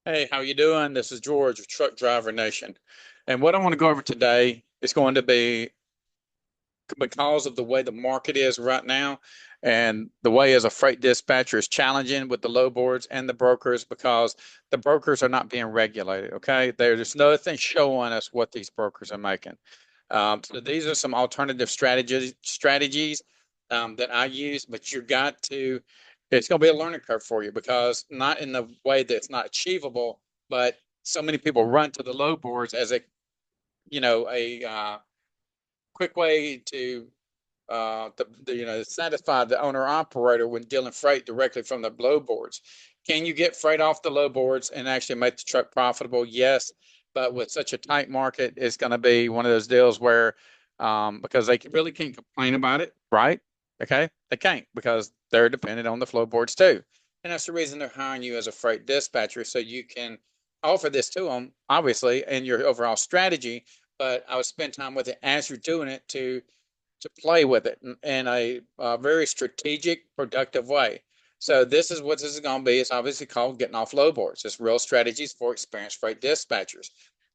Hey, how you doing? This is George of Truck Driver Nation. And what I want to go over today is going to be because of the way the market is right now and the way as a freight dispatcher is challenging with the low boards and the brokers because the brokers are not being regulated. Okay. There's nothing showing us what these brokers are making. So these are some alternative strategies that I use, but you got to, it's going to be a learning curve for you because not in the way that it's not achievable, but so many people run to the low boards as a quick way to satisfy the owner operator when dealing freight directly from the low boards. Can you get freight off the low boards and actually make the truck profitable? Yes, but with such a tight market, it's going to be one of those deals where because they really can't complain about it, right? Okay, they can't because they're dependent on the flow boards too, and that's the reason they're hiring you as a freight dispatcher so you can offer this to them, obviously, in your overall strategy. But I would spend time with it as you're doing it to play with it in a very strategic, productive way. So this is what this is going to be. It's obviously called getting off low boards. It's real strategies for experienced freight dispatchers.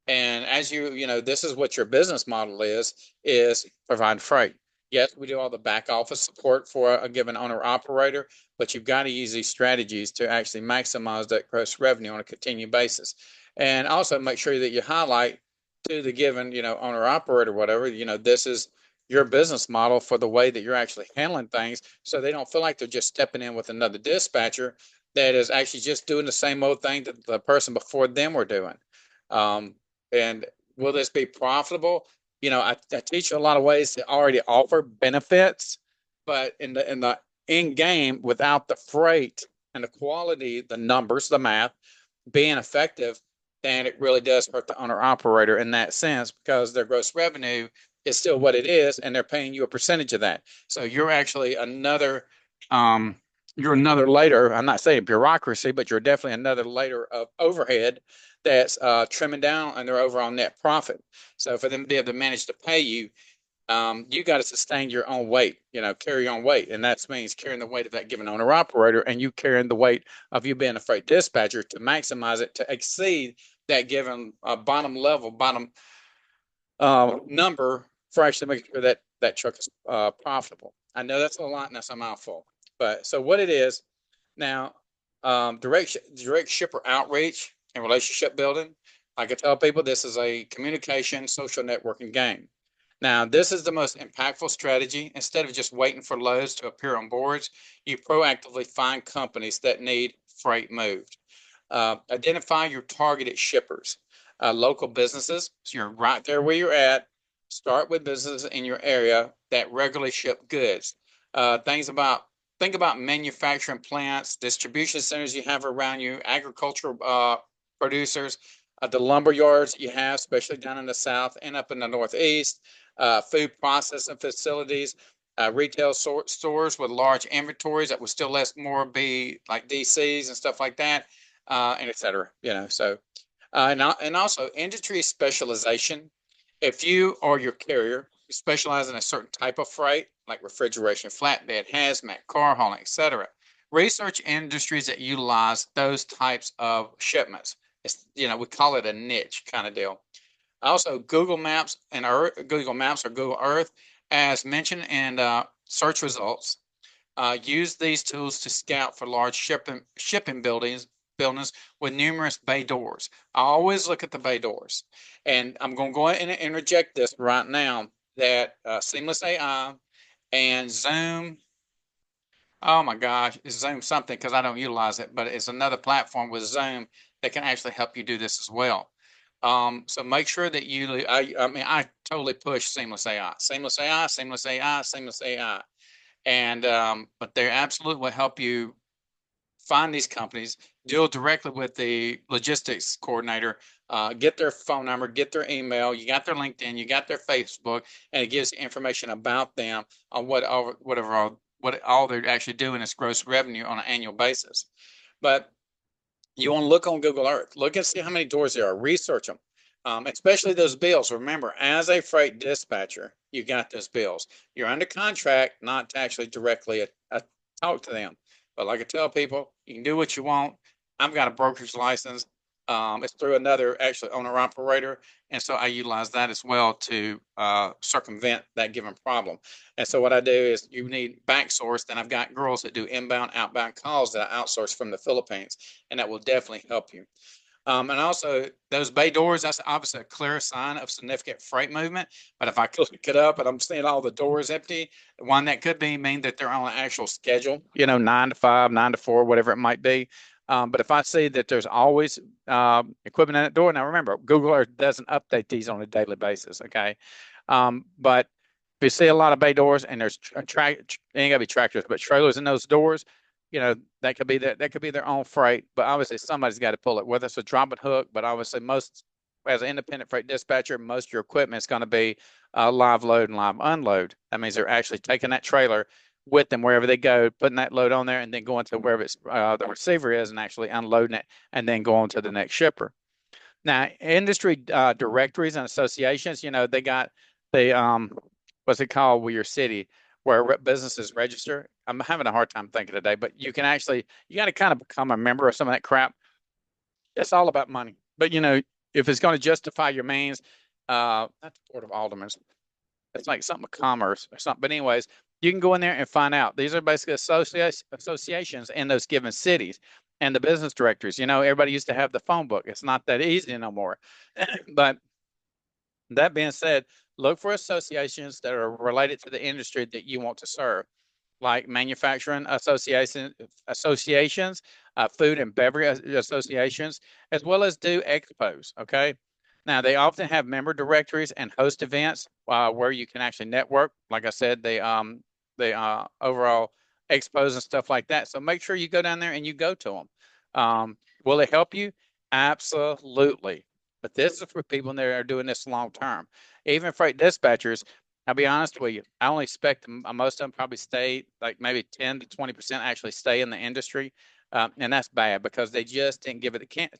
And as this is what your business model is provide freight. Yes, we do all the back office support for a given owner operator, but you've got to use these strategies to actually maximize that gross revenue on a continued basis. And also make sure that you highlight to the given, owner operator, whatever, this is your business model for the way that you're actually handling things so they don't feel like they're just stepping in with another dispatcher that is actually just doing the same old thing that the person before them were doing. Um, and will this be profitable? I teach a lot of ways to already offer benefits, but in the end game, without the freight and the quality, the numbers, the math being effective, then it really does hurt the owner operator in that sense because their gross revenue is still what it is, and they're paying you a percentage of that. So you're actually um, another layer. I'm not saying bureaucracy, but you're definitely another layer of overhead that's trimming down on their overall net profit. So for them to be able to manage to pay you, you got to sustain your own weight, carry your own weight. And that means carrying the weight of that given owner operator and you carrying the weight of you being a freight dispatcher to maximize it to exceed that given bottom number for actually making sure that that truck is profitable. I know that's a lot and that's a mouthful, but so what it is now, direct shipper outreach and relationship building. Like I tell people, this is a communication social networking game. Now, this is the most impactful strategy. Instead of just waiting for loads to appear on boards, you proactively find companies that need freight moved. Identify your targeted shippers, local businesses. So you're right there where you're at. Start with businesses in your area that regularly ship goods. Things about Think about manufacturing plants, distribution centers you have around you, agricultural producers, the lumber yards that you have, especially down in the south and up in the northeast, food processing facilities, retail stores with large inventories that would still less more be like DCs and stuff like that, and et cetera. And also industry specialization. If you or your carrier specialize in a certain type of freight, like refrigeration, flatbed, hazmat, car hauling, etc., research industries that utilize those types of shipments. We call it a niche kind of deal. Also, Google Maps or Google Earth, as mentioned in search results, use these tools to scout for large shipping buildings with numerous bay doors. I always look at the bay doors, and I'm going to go ahead and interject this right now that Seamless AI and Zoom. Oh my gosh, it's Zoom something because I don't utilize it, but it's another platform with Zoom that can actually help you do this as well. So make sure that I totally push Seamless AI, Seamless AI, Seamless AI, Seamless AI, and but they absolutely will help you find these companies, deal directly with the logistics coordinator, get their phone number, get their email, you got their LinkedIn, you got their Facebook, and it gives you information about them on what all they're actually doing is gross revenue on an annual basis. But you want to look on Google Earth, look and see how many doors there are, research them. Especially those bills. Remember, as a freight dispatcher, you got those bills. You're under contract not to actually directly talk to them. But like I tell people, you can do what you want. I've got a broker's license. It's through another actually owner operator. And so I utilize that as well to circumvent that given problem. And so what I do is you need back source. Then I've got girls that do inbound, outbound calls that I outsource from the Philippines, and that will definitely help you. And also those bay doors, that's obviously a clear sign of significant freight movement. But if I click it up and I'm seeing all the doors empty, one that could mean that they're on an actual schedule, 9 to 5, 9 to 4, whatever it might be. But if I see that there's always equipment in that door, now remember, Google Earth doesn't update these on a daily basis, okay? But if you see a lot of bay doors and there's ain't gotta be tractors, but trailers in those doors, that could be their own freight, but obviously somebody's got to pull it, whether it's a drop and hook. But obviously, most as an independent freight dispatcher, most of your equipment is going to be live load and live unload. That means they're actually taking that trailer with them wherever they go, putting that load on there, and then going to wherever it's the receiver is and actually unloading it, and then going to the next shipper. Now, industry directories and associations, they got the what's it called with your city where businesses register. I'm having a hard time thinking today, but you got to kind of become a member of some of that crap. It's all about money. But if it's going to justify your means, not the Board of Aldermen, it's like something of commerce or something. But anyways, you can go in there and find out. These are basically associations in those given cities and the business directories. Everybody used to have the phone book. It's not that easy no more. But that being said, look for associations that are related to the industry that you want to serve, like manufacturing associations, food and beverage associations, as well as do expos. Okay. Now they often have member directories and host events where you can actually network. Like I said, the overall expos and stuff like that. So make sure you go down there and you go to them. Will it help you? Absolutely. But this is for people that are doing this long term. Even freight dispatchers, I'll be honest with you, I only expect most of them probably stay, like maybe 10 to 20% actually stay in the industry. And that's bad because they just didn't give it can't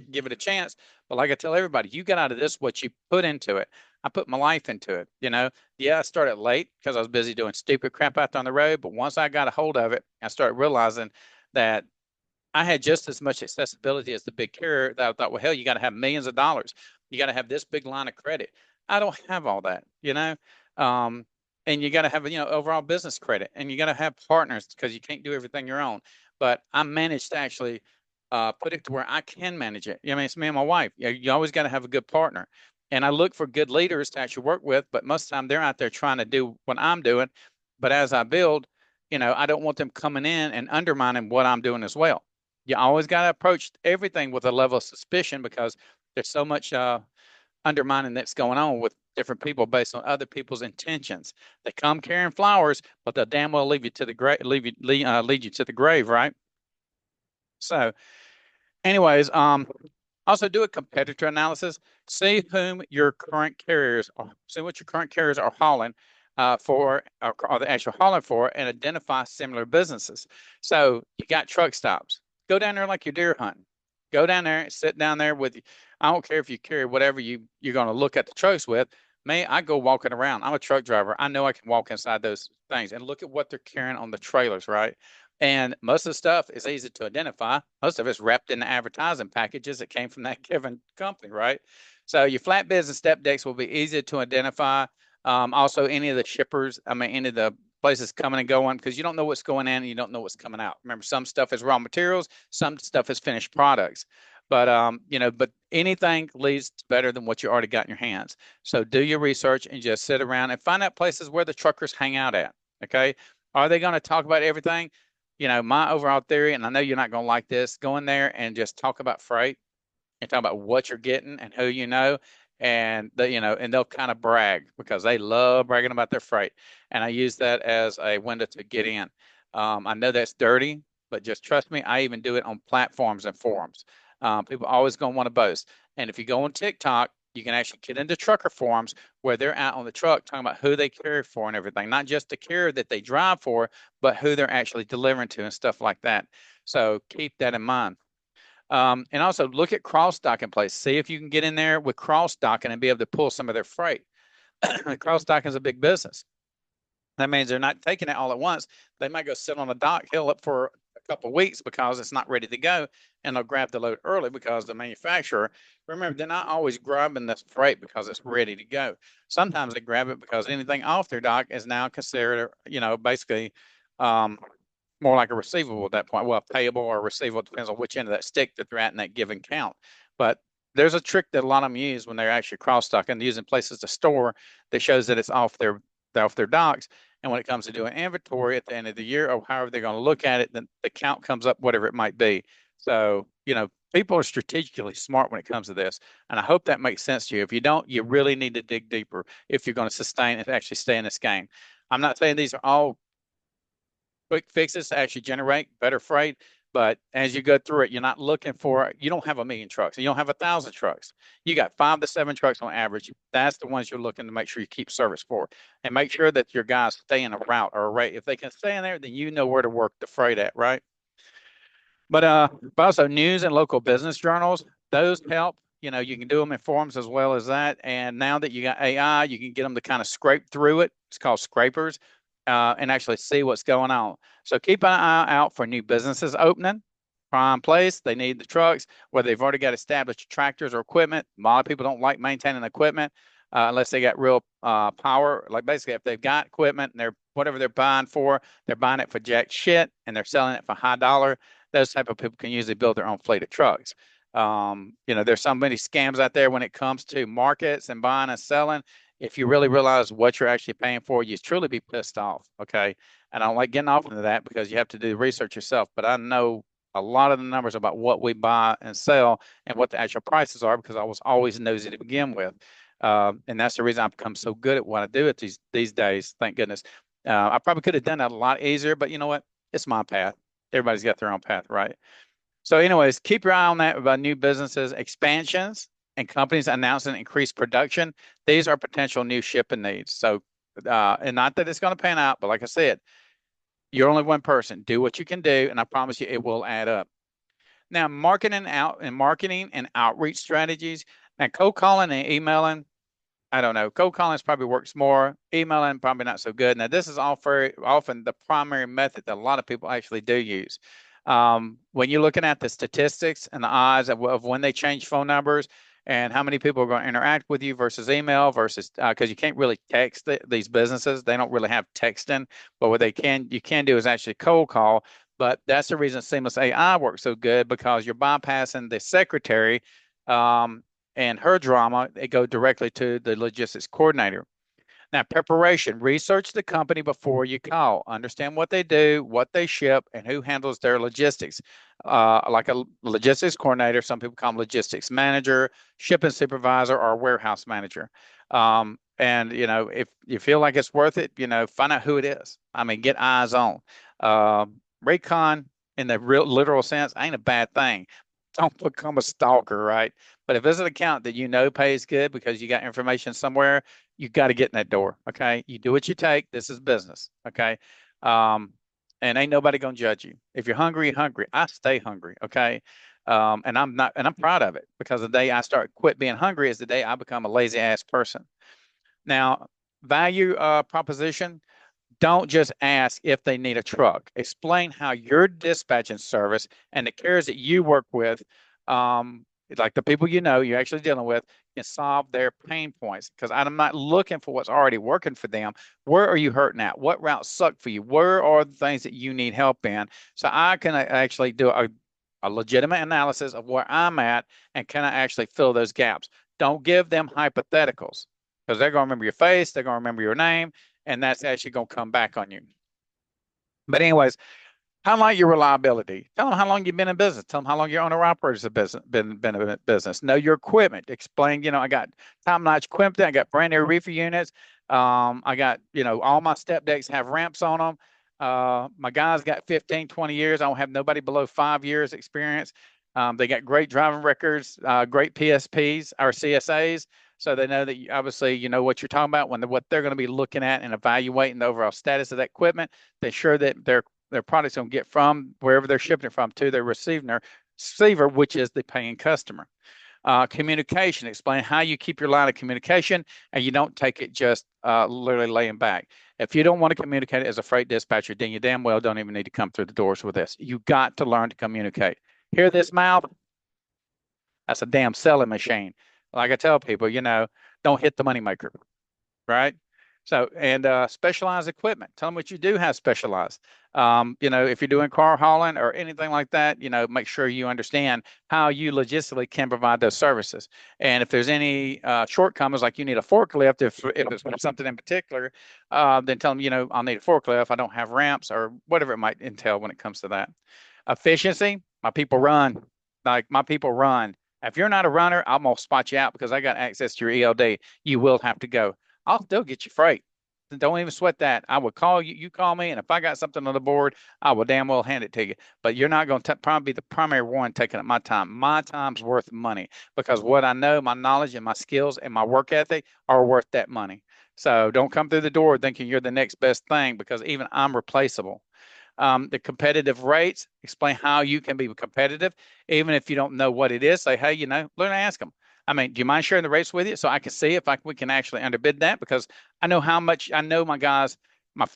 give it a chance. But like I tell everybody, you get out of this what you put into it. I put my life into it. Yeah, I started late because I was busy doing stupid crap out on the road. But once I got a hold of it, I started realizing that I had just as much accessibility as the big carrier that I thought, well, hell, you got to have millions of dollars. You got to have this big line of credit. I don't have all that, and you got to have, overall business credit, and you got to have partners because you can't do everything your own. But I managed to actually put it to where I can manage it. It's me and my wife. You always got to have a good partner. And I look for good leaders to actually work with, but most of the time they're out there trying to do what I'm doing. But as I build, I don't want them coming in and undermining what I'm doing as well. You always got to approach everything with a level of suspicion because there's so much undermining that's going on with different people based on other people's intentions. They come carrying flowers, but they'll damn well leave you to the grave, lead you to the grave, right? So, anyways, also do a competitor analysis. See whom your current carriers are. See what your current carriers are hauling for, or the actual hauling for, and identify similar businesses. So you got truck stops. Go down there like you're deer hunting. Go down there and sit down there with you. I don't care if you carry whatever you're going to look at the trucks with. Me, I go walking around. I'm a truck driver. I know I can walk inside those things and look at what they're carrying on the trailers, right? And most of the stuff is easy to identify. Most of it's wrapped in the advertising packages that came from that given company, right? So your flatbeds and step decks will be easy to identify. Also, any of the shippers, any of the places coming and going, because you don't know what's going in and you don't know what's coming out. Remember, some stuff is raw materials, some stuff is finished products. But but anything leads to better than what you already got in your hands. So do your research and just sit around and find out places where the truckers hang out at. Okay, are they going to talk about everything? My overall theory, and I know you're not going to like this, go in there and just talk about freight and talk about what you're getting and who you know, and and they'll kind of brag because they love bragging about their freight. And I use that as a window to get in. I know that's dirty, but just trust me, I even do it on platforms and forums. People are always going to want to boast. And if you go on TikTok, you can actually get into trucker forums where they're out on the truck talking about who they carry for and everything, not just the carrier that they drive for, but who they're actually delivering to and stuff like that. So keep that in mind. And also look at cross-docking places. See if you can get in there with cross-docking and be able to pull some of their freight. Cross-docking is a big business. That means they're not taking it all at once. They might go sit on a dock hill up for a couple of weeks because it's not ready to go, and they'll grab the load early because the manufacturer, remember, they're not always grabbing this freight because it's ready to go. Sometimes they grab it because anything off their dock is now considered, basically more like a receivable at that point. Well, payable or receivable, depends on which end of that stick that they're at in that given count. But there's a trick that a lot of them use when they're actually cross-docking, using places to store that shows that it's off their docks. And when it comes to doing inventory at the end of the year, or however they're going to look at it, then the count comes up, whatever it might be. So, people are strategically smart when it comes to this. And I hope that makes sense to you. If you don't, you really need to dig deeper if you're going to sustain and actually stay in this game. I'm not saying these are all quick fixes to actually generate better freight, but as you go through it, you're not looking for, you don't have 1 million trucks, you don't have 1,000 trucks. You got 5 to 7 trucks on average. That's the ones you're looking to make sure you keep service for, and make sure that your guys stay in a route or a rate. If they can stay in there, then you know where to work the freight at, right? But also news and local business journals, those help. You can do them in forums as well as that. And now that you got AI, you can get them to kind of scrape through it. It's called scrapers, and actually see what's going on. So keep an eye out for new businesses opening. Prime place, they need the trucks, whether they've already got established tractors or equipment. A lot of people don't like maintaining equipment unless they got real power. Like basically, if they've got equipment and whatever they're buying it for jack shit, and they're selling it for high dollar. Those type of people can usually build their own fleet of trucks. There's so many scams out there when it comes to markets and buying and selling. If you really realize what you're actually paying for, you truly be pissed off. Okay. And I don't like getting off into that because you have to do research yourself. But I know a lot of the numbers about what we buy and sell and what the actual prices are, because I was always nosy to begin with. And that's the reason I've become so good at what I do at these days. Thank goodness. I probably could have done that a lot easier, but you know what? It's my path. Everybody's got their own path, right? So anyways, keep your eye on that about new businesses, expansions, and companies announcing increased production. These are potential new shipping needs. So, and not that it's going to pan out, but like I said, you're only one person. Do what you can do, and I promise you it will add up. Now, marketing and outreach strategies. Now, cold calling and emailing, I don't know. Cold calling probably works more. Emailing probably not so good. Now, this is all very often the primary method that a lot of people actually do use. When you're looking at the statistics and the odds of when they change phone numbers and how many people are going to interact with you versus email versus, because you can't really text these businesses. They don't really have texting, but what you can do is actually cold call. But that's the reason Seamless AI works so good, because you're bypassing the secretary and her drama. It goes directly to the logistics coordinator. Now, preparation, research the company before you call. Understand what they do, what they ship, and who handles their logistics. Like a logistics coordinator, some people call them logistics manager, shipping supervisor, or warehouse manager. And, if you feel like it's worth it, find out who it is. I mean, get eyes on. Recon, in the real literal sense, ain't a bad thing. Don't become a stalker, right? But if it's an account that pays good because you got information somewhere, you got to get in that door. Okay. You do what you take. This is business. Okay. And ain't nobody going to judge you. If you're hungry, you're hungry. I stay hungry. Okay. And I'm proud of it, because the day I quit being hungry is the day I become a lazy ass person. Now, value proposition. Don't just ask if they need a truck. Explain how your dispatching service and the carriers that you work with, like the people you're actually dealing with, can solve their pain points. Because I'm not looking for what's already working for them. Where are you hurting at? What routes suck for you? Where are the things that you need help in? So I can actually do a legitimate analysis of where I'm at, and can I actually fill those gaps? Don't give them hypotheticals, because they're going to remember your face, they're going to remember your name, and that's actually going to come back on you. But anyways, highlight your reliability. Tell them how long you've been in business. Tell them how long your owner operators have been in business. Know your equipment. Explain, I got time-lapse equipment. I got brand new reefer units. I got, all my step decks have ramps on them. My guys got 15, 20 years. I don't have nobody below 5 years experience. They got great driving records, great PSPs or CSAs. So they know that obviously you know what you're talking about when what they're going to be looking at and evaluating the overall status of that equipment. They're sure that their product's going to get from wherever they're shipping it from to their receiver, which is the paying customer. Communication. Explain how you keep your line of communication and you don't take it just literally laying back. If you don't want to communicate as a freight dispatcher, then you damn well don't even need to come through the doors with this. You got to learn to communicate. Hear this mouth? That's a damn selling machine. Like I tell people, don't hit the moneymaker, right? So, and specialized equipment. Tell them what you do have specialized. If you're doing car hauling or anything like that, make sure you understand how you logistically can provide those services. And if there's any shortcomings, like you need a forklift, if it's something in particular, then tell them, I'll need a forklift. I don't have ramps or whatever it might entail when it comes to that. Efficiency, my people run. Like my people run. If you're not a runner, I'm gonna spot you out because I got access to your ELD. You will have to go. I'll still get you freight. Don't even sweat that. I will call you. You call me, and if I got something on the board, I will damn well hand it to you. But you're not going to probably be the primary one taking up my time. My time's worth money because what I know, my knowledge and my skills and my work ethic are worth that money. So don't come through the door thinking you're the next best thing because even I'm replaceable. The competitive rates, explain how you can be competitive. Even if you don't know what it is, say, hey, learn to ask them. I mean, do you mind sharing the rates with you so I can see if we can actually underbid that? Because I know how much, I know my guys,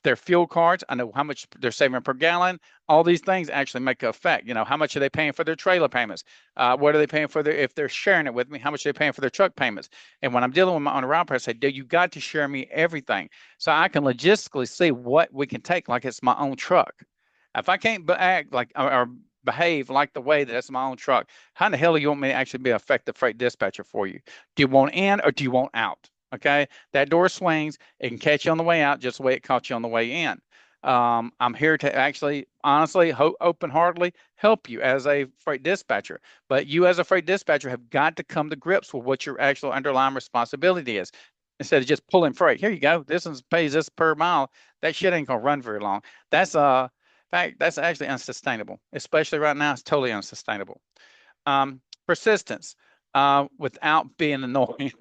their fuel cards, I know how much they're saving per gallon. All these things actually make an effect. How much are they paying for their trailer payments? What are they paying for if they're sharing it with me, how much are they paying for their truck payments? And when I'm dealing with my owner operator, I say, dude, you got to share me everything so I can logistically see what we can take like it's my own truck. If I can't act like or behave like the way that's my own truck, how in the hell do you want me to actually be an effective freight dispatcher for you? Do you want in or do you want out? Okay, that door swings. It can catch you on the way out just the way it caught you on the way in. I'm here to actually, honestly, open-heartedly help you as a freight dispatcher. But you, as a freight dispatcher, have got to come to grips with what your actual underlying responsibility is. Instead of just pulling freight, here you go. This one pays this per mile. That shit ain't gonna run very long. That's fact, that's actually unsustainable, especially right now. It's totally unsustainable. Persistence without being annoying.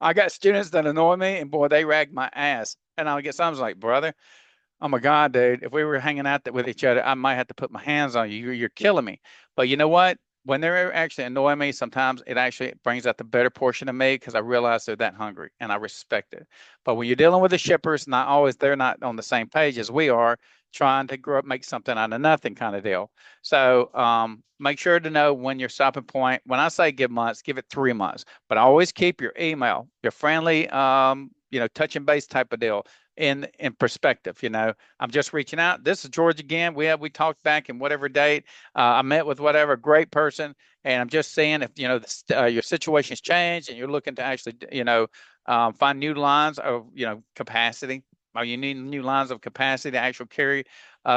I got students that annoy me, and boy, they rag my ass. And I'll get some like, brother, oh my God, dude, if we were hanging out with each other, I might have to put my hands on you. You're killing me. But you know what? When they're actually annoying me, sometimes it actually brings out the better portion of me because I realize they're that hungry and I respect it. But when you're dealing with the shippers, they're not on the same page as we are, trying to grow up, make something out of nothing kind of deal. So make sure to know when your stopping point. When I say give months, give it 3 months. But always keep your email, your friendly, touch and base type of deal in perspective. I'm just reaching out. This is George again. We talked back in whatever date. I met with whatever great person, and I'm just saying if your situation's changed and you're looking to actually find new lines of capacity. Or you need new lines of capacity to actually carry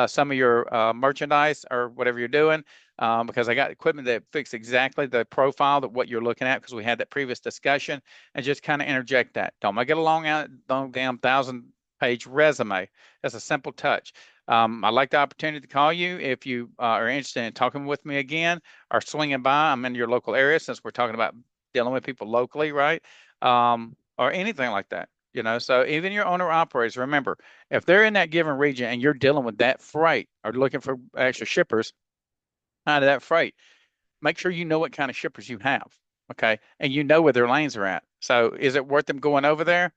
some of your merchandise or whatever you're doing. Because I got equipment that fits exactly the profile that what you're looking at because we had that previous discussion, and just kind of interject that. Don't make it a long damn 1,000-page resume. That's a simple touch. I'd like the opportunity to call you if you are interested in talking with me again or swinging by. I'm in your local area since we're talking about dealing with people locally, right? Or anything like that. So even your owner operators, remember, if they're in that given region and you're dealing with that freight or looking for extra shippers out of that freight, make sure you know what kind of shippers you have. Okay. And you know where their lanes are at. So is it worth them going over there?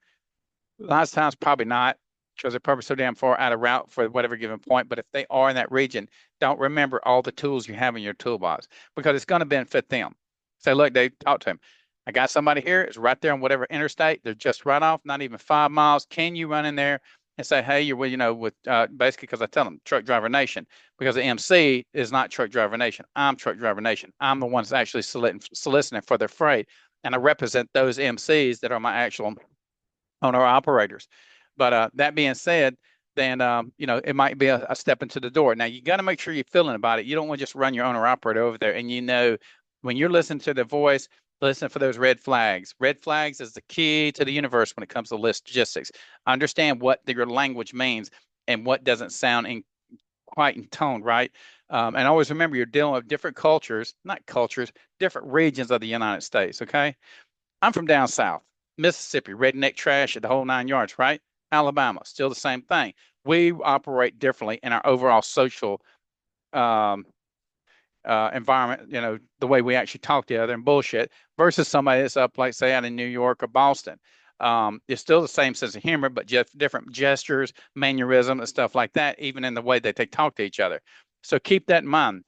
Last times, probably not, because they're probably so damn far out of route for whatever given point. But if they are in that region, don't remember all the tools you have in your toolbox because it's going to benefit them. Say, look, Dave, talk to him. I got somebody here. It's right there on whatever interstate. They're just right off, not even 5 miles. Can you run in there and say, hey, you're with basically because I tell them Truck Driver Nation because the MC is not Truck Driver Nation. I'm Truck Driver Nation. I'm the one that's actually soliciting for their freight, and I represent those MCs that are my actual owner operators. But that being said, then it might be a step into the door. Now you got to make sure you're feeling about it. You don't want to just run your owner operator over there, and when you're listening to the voice, listen for those red flags. Red flags is the key to the universe when it comes to logistics. Understand what your language means and what doesn't sound quite in tone, right? And always remember you're dealing with different cultures, not cultures, different regions of the United States. Okay, I'm from down south, Mississippi, redneck trash at the whole 9 yards, right? Alabama, still the same thing. We operate differently in our overall social um, environment, the way we actually talk to each other and bullshit versus somebody that's up, like say, out in New York or Boston. It's still the same sense of humor, but just different gestures, mannerisms, and stuff like that, even in the way that they talk to each other. So keep that in mind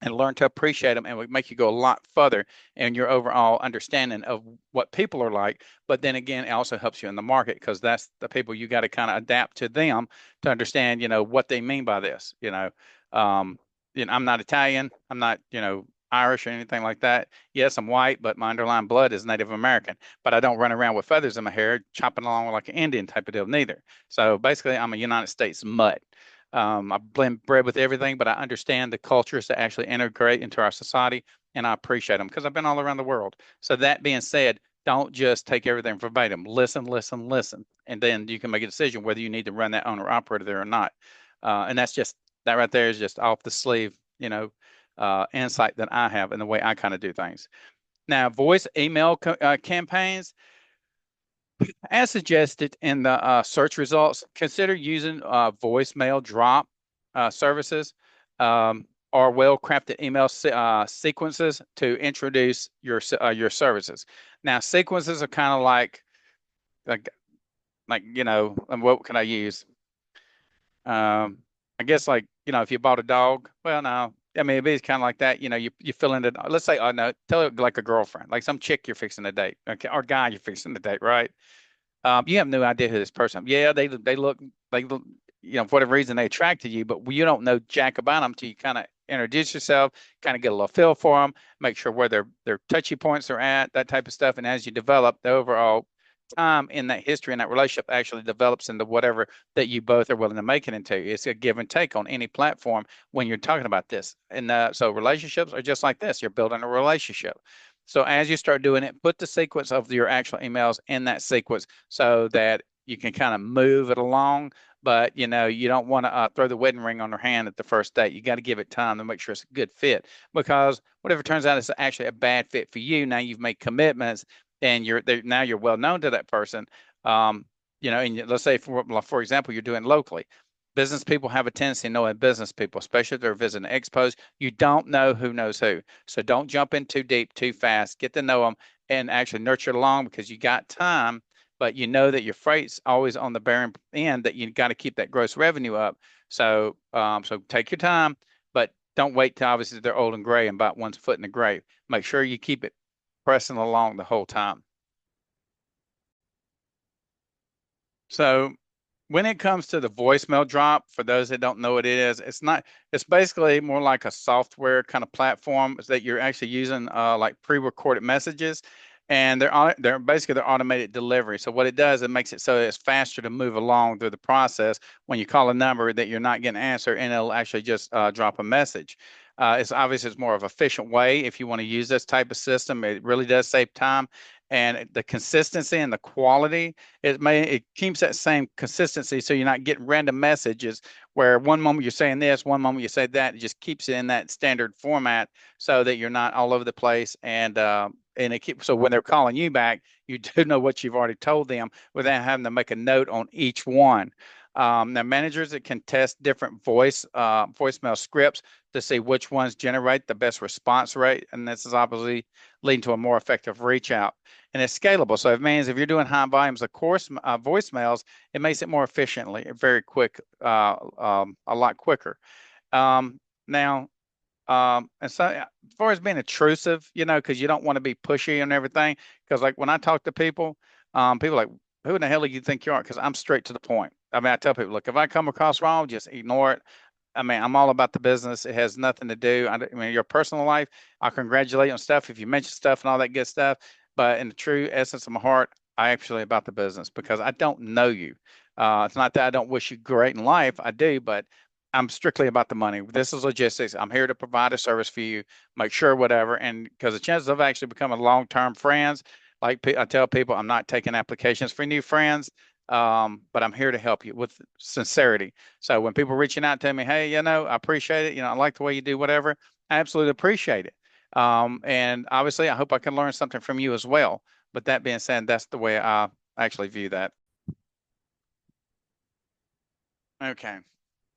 and learn to appreciate them, and it would make you go a lot further in your overall understanding of what people are like. But then again, it also helps you in the market, because that's the people you got to kind of adapt to them to understand, what they mean by this. Um, I'm not Italian, I'm not, Irish or anything like that. Yes, I'm white, but my underlying blood is Native American. But I don't run around with feathers in my hair, chopping along like an Indian type of deal neither. So basically, I'm a United States mutt. I blend bread with everything, but I understand the cultures that actually integrate into our society, and I appreciate them because I've been all around the world. So that being said, don't just take everything verbatim. Listen, listen, listen, and then you can make a decision whether you need to run that owner operator there or not. And that's just that right there is just off the sleeve, insight that I have in the way I kind of do things. Now, voice email campaigns, as suggested in the search results, consider using voicemail drop services or well-crafted email sequences to introduce your services. Now, sequences are kind of like what can I use? I guess if you bought a dog, well, no, I mean, it's kind of like that. You fill in it. Let's say, oh no, tell it like a girlfriend, like some chick you're fixing to date, okay, or guy you're fixing to date, right? You have no idea who this person. Yeah, they look, for whatever reason they attracted you, but you don't know jack about them till you kind of introduce yourself, kind of get a little feel for them, make sure where their touchy points are at, that type of stuff. And as you develop, the overall time in that history and that relationship actually develops into whatever that you both are willing to make it into. It's a give and take on any platform when you're talking about this. And so relationships are just like this. You're building a relationship. So as you start doing it, put the sequence of your actual emails in that sequence so that you can kind of move it along. But you don't want to throw the wedding ring on her hand at the first date. You got to give it time to make sure it's a good fit. Because whatever turns out it's actually a bad fit for you, now you've made commitments and now you're well known to that person. And let's say for example, you're doing locally. Business people have a tendency to know business people, especially if they're visiting expos. You don't know who knows who. So don't jump in too deep, too fast. Get to know them and actually nurture it along because you got time, but you know that your freight's always on the bearing end, that you got to keep that gross revenue up. So take your time, but don't wait till obviously they're old and gray and about one's foot in the grave. Make sure you keep it pressing along the whole time. So when it comes to the voicemail drop, for those that don't know what it is, it's basically more like a software kind of platform that you're actually using like pre-recorded messages. And they're basically their automated delivery. So what it does, it makes it so it's faster to move along through the process when you call a number that you're not getting answered, and it'll actually just drop a message. It's more of an efficient way if you want to use this type of system. It really does save time, and the consistency and the quality, it keeps that same consistency, so you're not getting random messages where one moment you're saying this, one moment you say that. It just keeps it in that standard format so that you're not all over the place, and it keeps, so when they're calling you back, you do know what you've already told them without having to make a note on each one. Now, managers that can test different voicemail scripts to see which ones generate the best response rate, and this is obviously leading to a more effective reach out. And it's scalable, so it means if you're doing high volumes of course voicemails, it makes it more efficiently, very quick, a lot quicker. Now, and so as far as being intrusive, because you don't want to be pushy and everything, because like when I talk to people, people are like, who in the hell do you think you are? Because I'm straight to the point. I mean, I tell people, look, if I come across wrong, just ignore it. I mean, I'm all about the business. It has nothing to do. I mean, your personal life, I'll congratulate you on stuff if you mention stuff and all that good stuff. But in the true essence of my heart, I actually about the business because I don't know you. It's not that I don't wish you great in life. I do, but I'm strictly about the money. This is logistics. I'm here to provide a service for you, make sure whatever. And because the chances of actually becoming long-term friends, like I tell people, I'm not taking applications for new friends, but I'm here to help you with sincerity. So when people reaching out to me, hey, I appreciate it. I like the way you do whatever. I absolutely appreciate it. And obviously, I hope I can learn something from you as well. But that being said, that's the way I actually view that. Okay.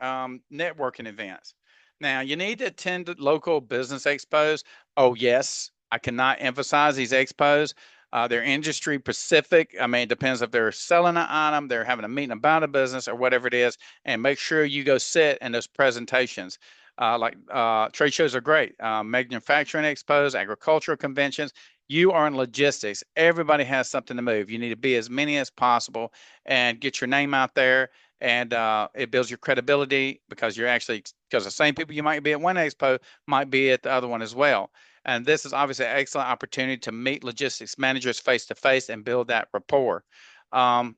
Networking events. Now, you need to attend local business expos. Oh, yes, I cannot emphasize these expos. They're industry specific. I mean, it depends if they're selling an item, they're having a meeting about a business or whatever it is, and make sure you go sit in those presentations. Trade shows are great. Manufacturing expos, agricultural conventions. You are in logistics. Everybody has something to move. You need to be as many as possible and get your name out there. And it builds your credibility because because the same people you might be at one expo might be at the other one as well. And this is obviously an excellent opportunity to meet logistics managers face to face and build that rapport. Now,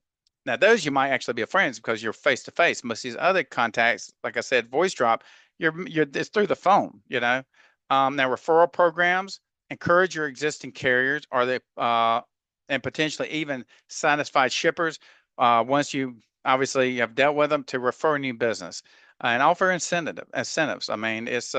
those you might actually be friends because you're face to face. Most of these other contacts, like I said, voice drop, it's through the phone, you know. Now, referral programs encourage your existing carriers or and potentially even satisfied shippers once you obviously have dealt with them to refer new business and offer incentives. I mean, it's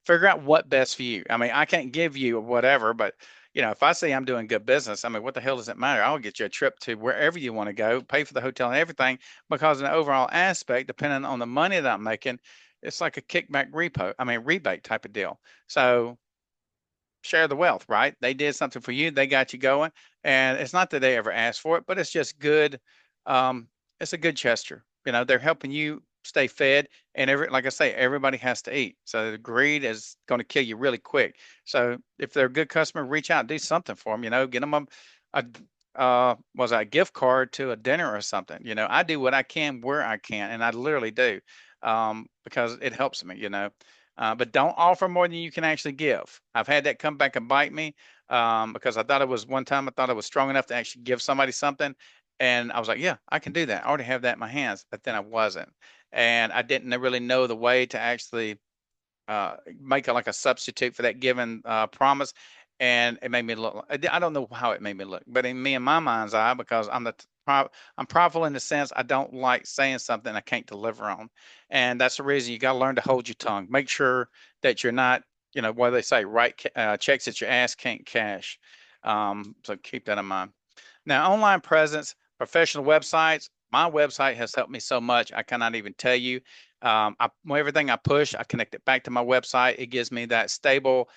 figure out what best for you. I mean, I can't give you whatever, but if I say I'm doing good business, I mean, what the hell does it matter? I'll get you a trip to wherever you want to go, pay for the hotel and everything, because in the overall aspect, depending on the money that I'm making, it's like a kickback rebate type of deal. So share the wealth, right? They did something for you, they got you going, and it's not that they ever asked for it, but it's just good. It's a good gesture. They're helping you stay fed, and like I say, everybody has to eat. So the greed is going to kill you really quick. So if they're a good customer, reach out, do something for them. Get them a gift card to a dinner or something. I do what I can where I can, and I literally do, because it helps me. But don't offer more than you can actually give. I've had that come back and bite me, because I thought it was one time I thought I was strong enough to actually give somebody something. And I was like, yeah, I can do that. I already have that in my hands, but then I wasn't. And I didn't really know the way to actually make it like a substitute for that given promise. And it made me look, I don't know how it made me look, but in my mind's eye, because I'm prideful in the sense I don't like saying something I can't deliver on. And that's the reason you got to learn to hold your tongue. Make sure that you're not, what do they say, checks that your ass can't cash. So keep that in mind. Now, online presence, professional websites. My website has helped me so much. I cannot even tell you. Everything I push, I connect it back to my website. It gives me that stable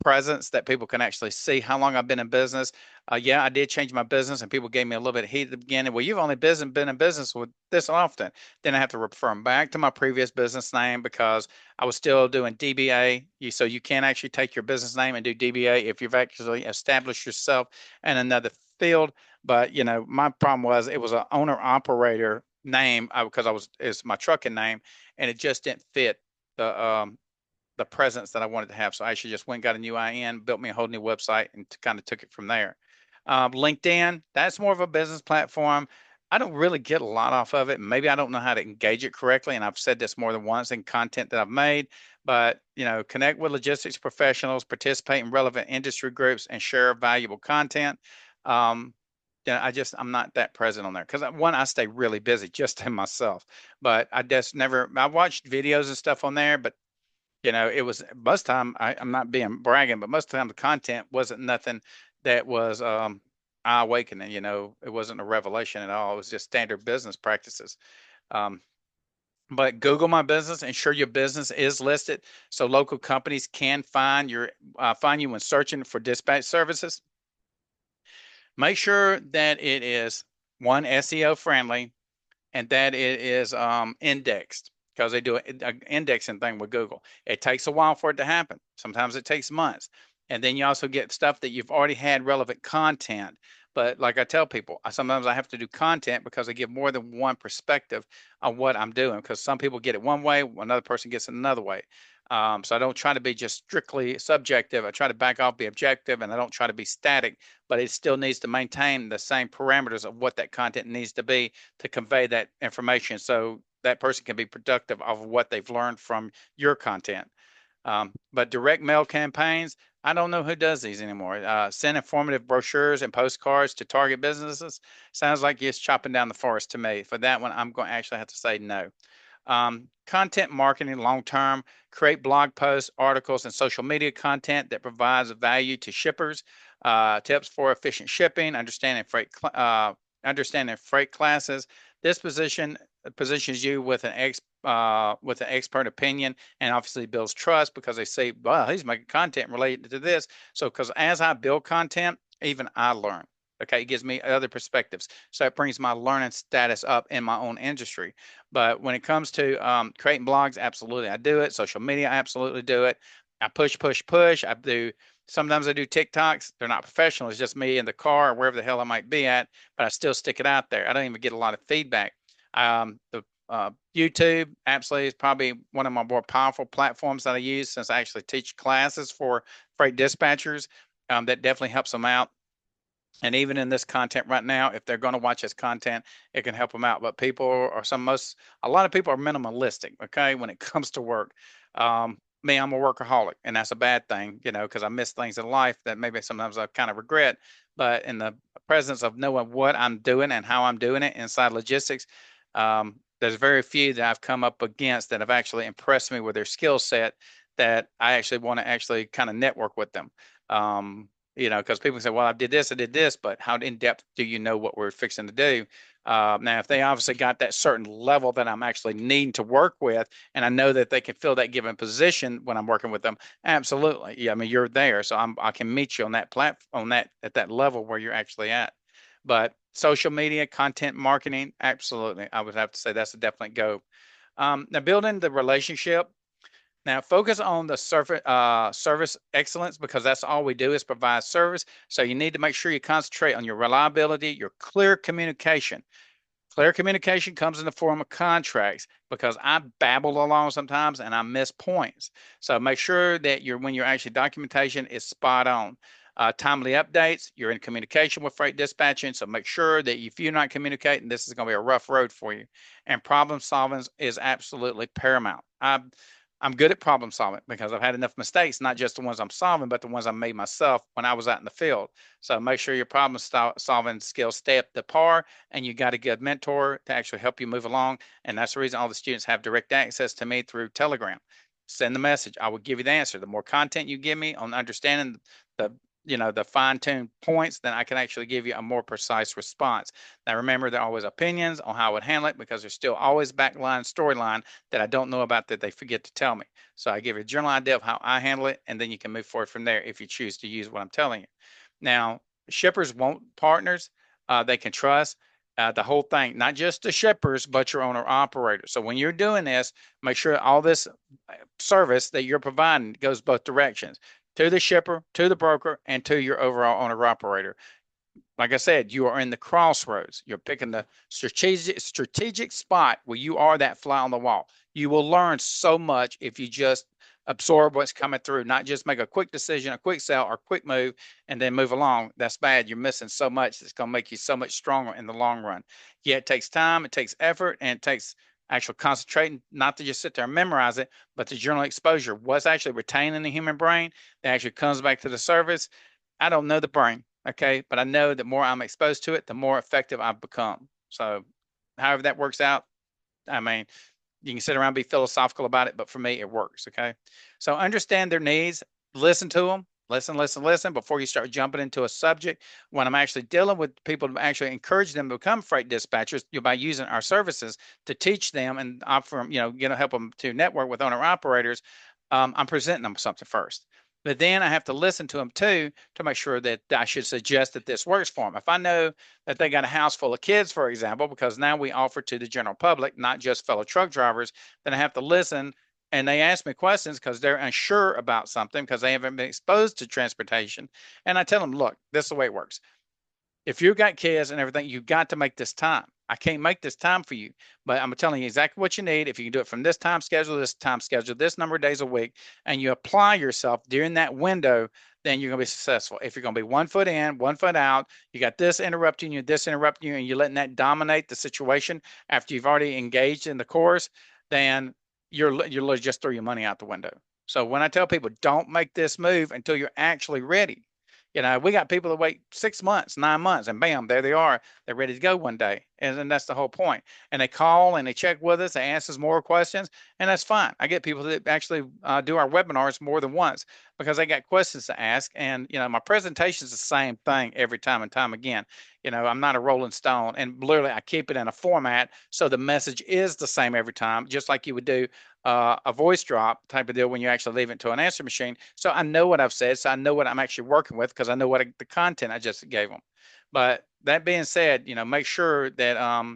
presence that people can actually see how long I've been in business. Yeah, I did change my business, and people gave me a little bit of heat at the beginning. Well, you've only been in business with this often. Then I have to refer them back to my previous business name because I was still doing DBA. So you can actually take your business name and do DBA if you've actually established yourself in another field. But my problem was it was an owner operator name because it's my trucking name, and it just didn't fit the presence that I wanted to have. So I actually just went and got a new IN, built me a whole new website, and kind of took it from there. LinkedIn, that's more of a business platform. I don't really get a lot off of it. Maybe I don't know how to engage it correctly. And I've said this more than once in content that I've made, but connect with logistics professionals, participate in relevant industry groups, and share valuable content. I'm not that present on there because one, I stay really busy just in myself, but I watched videos and stuff on there, but it was most time, I'm not being bragging, but most of the time the content wasn't nothing that was eye awakening. It wasn't a revelation at all. It was just standard business practices. But Google my business, ensure your business is listed so local companies can find you when searching for dispatch services. Make sure that it is one, SEO friendly, and that it is indexed, because they do an indexing thing with Google. It takes a while for it to happen. Sometimes it takes months. And then you also get stuff that you've already had relevant content. But like I tell people, sometimes I have to do content because I give more than one perspective on what I'm doing, because some people get it one way, another person gets it another way. So I don't try to be just strictly subjective. I try to back off, be objective, and I don't try to be static, but it still needs to maintain the same parameters of what that content needs to be to convey that information so that person can be productive of what they've learned from your content. But direct mail campaigns, I don't know who does these anymore. Send informative brochures and postcards to target businesses. Sounds like you're chopping down the forest to me. For that one, I'm going to actually have to say no. Content marketing long-term, create blog posts, articles, and social media content that provides value to shippers. Tips for efficient shipping, understanding freight classes. This positions you with an expert opinion, and obviously builds trust because they say, well, he's making content related to this. So because as I build content, even I learn. Okay, it gives me other perspectives. So it brings my learning status up in my own industry. But when it comes to creating blogs, absolutely I do it. Social media, I absolutely do it. I push, push, push. I do. Sometimes I do TikToks. They're not professional. It's just me in the car or wherever the hell I might be at, but I still stick it out there. I don't even get a lot of feedback. The YouTube absolutely is probably one of my more powerful platforms that I use, since I actually teach classes for freight dispatchers. That definitely helps them out. And even in this content right now, if they're going to watch this content, it can help them out. But people are a lot of people are minimalistic. Okay, when it comes to work, me, I'm a workaholic, and that's a bad thing, because I miss things in life that maybe sometimes I kind of regret. But in the presence of knowing what I'm doing and how I'm doing it inside logistics, there's very few that I've come up against that have actually impressed me with their skill set, that I actually want to actually kind of network with them. Because people say, well, I did this, but how in depth do you know what we're fixing to do? Now, if they obviously got that certain level that I'm actually needing to work with, and I know that they can fill that given position when I'm working with them, absolutely. Yeah, I mean, you're there, so I can meet you on that at that level where you're actually at. But social media, content marketing, absolutely, I would have to say that's a definite go. Now, building the relationship. Now, focus on the service excellence, because that's all we do is provide service. So you need to make sure you concentrate on your reliability, your clear communication. Clear communication comes in the form of contracts, because I babble along sometimes and I miss points. So make sure that when you're actually documentation is spot on. Timely updates, you're in communication with freight dispatching. So make sure that if you're not communicating, this is going to be a rough road for you. And problem solving is absolutely paramount. I'm good at problem solving because I've had enough mistakes, not just the ones I'm solving, but the ones I made myself when I was out in the field. So make sure your problem solving skills stay up to par, and you got a good mentor to actually help you move along. And that's the reason all the students have direct access to me through Telegram. Send the message. I will give you the answer. The more content you give me on understanding the the fine-tuned points, then I can actually give you a more precise response. Now, remember, there are always opinions on how I would handle it, because there's still always backline storyline that I don't know about that they forget to tell me. So I give you a general idea of how I handle it, and then you can move forward from there if you choose to use what I'm telling you. Now, shippers want partners they can trust. The whole thing, not just the shippers, but your owner operator. So when you're doing this, make sure all this service that you're providing goes both directions, to the shipper, to the broker, and to your overall owner operator. Like I said, you are in the crossroads. You're picking the strategic spot where you are that fly on the wall. You will learn so much if you just absorb what's coming through, not just make a quick decision, a quick sell, or quick move, and then move along. That's bad. You're missing so much. It's going to make you so much stronger in the long run. Yeah, it takes time, it takes effort, and it takes actual concentrating, not to just sit there and memorize it, but the journal exposure. What's actually retained in the human brain that actually comes back to the surface. I don't know the brain, okay, but I know the more I'm exposed to it, the more effective I've become. So however that works out, I mean, you can sit around and be philosophical about it, but for me, it works, okay? So understand their needs, listen to them, listen before you start jumping into a subject. When I'm actually dealing with people to actually encourage them to become freight dispatchers, by using our services to teach them and offer them, help them to network with owner operators, I'm presenting them something first. But then I have to listen to them too, to make sure that I should suggest that this works for them. If I know that they got a house full of kids, for example, because now we offer to the general public, not just fellow truck drivers, then I have to listen, and they ask me questions because they're unsure about something because they haven't been exposed to transportation. And I tell them, look, this is the way it works. If you've got kids and everything, you've got to make this time. I can't make this time for you, but I'm telling you exactly what you need. If you can do it from this time schedule, this number of days a week, and you apply yourself during that window, then you're going to be successful. If you're going to be 1 foot in, 1 foot out, you got this interrupting you, and you're letting that dominate the situation after you've already engaged in the course, then you're just throw your money out the window. So when I tell people, don't make this move until you're actually ready. We got people that wait 6 months, 9 months, and bam, there they are. They're ready to go one day. And that's the whole point. And they call and they check with us, they ask us more questions, and that's fine. I get people that actually do our webinars more than once because they got questions to ask. And, my presentation is the same thing every time and time again. I'm not a rolling stone, and literally I keep it in a format so the message is the same every time, just like you would do a voice drop type of deal when you actually leave it to an answer machine. So I know what I've said, so I know what I'm actually working with because I know what the content I just gave them. But that being said, make sure that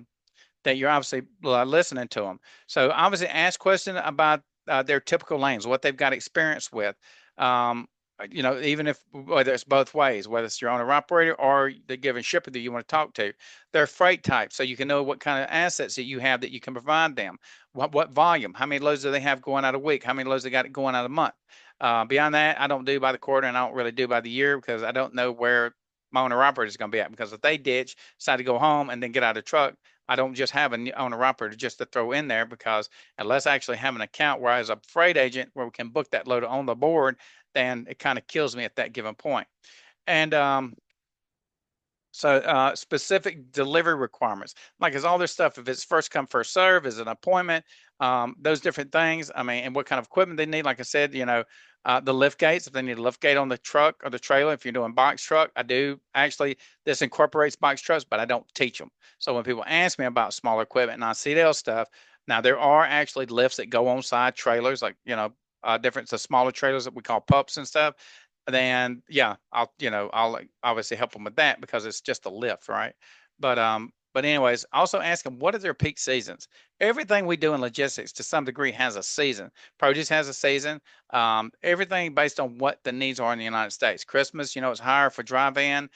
you're obviously listening to them. So obviously ask questions about their typical lanes, what they've got experience with. Um, even if whether it's both ways, whether it's your owner operator or the given shipper that you want to talk to, their freight type, so you can know what kind of assets that you have that you can provide them. What volume? How many loads do they have going out a week? How many loads they got going out a month? Beyond that, I don't do by the quarter, and I don't really do by the year because I don't know where my owner operator is going to be at. Because if they ditch, decide to go home, and then get out of the truck, I don't just have an owner operator just to throw in there, because unless I actually have an account where as a freight agent where we can book that load on the board, then it kind of kills me at that given point. And so specific delivery requirements, like is all this stuff, if it's first come, first serve, is an appointment, those different things. I mean, and what kind of equipment they need. Like I said, the lift gates, if they need a lift gate on the truck or the trailer, if you're doing box truck, I do actually, this incorporates box trucks, but I don't teach them. So when people ask me about smaller equipment, non-CDL stuff, now there are actually lifts that go on side trailers, like, different, the smaller trailers that we call pups and stuff. Then yeah, I'll obviously help them with that because it's just a lift, right? But anyways, also ask them what are their peak seasons. Everything we do in logistics to some degree has a season. Produce has a season. Everything based on what the needs are in the United States. Christmas, it's higher for dry van,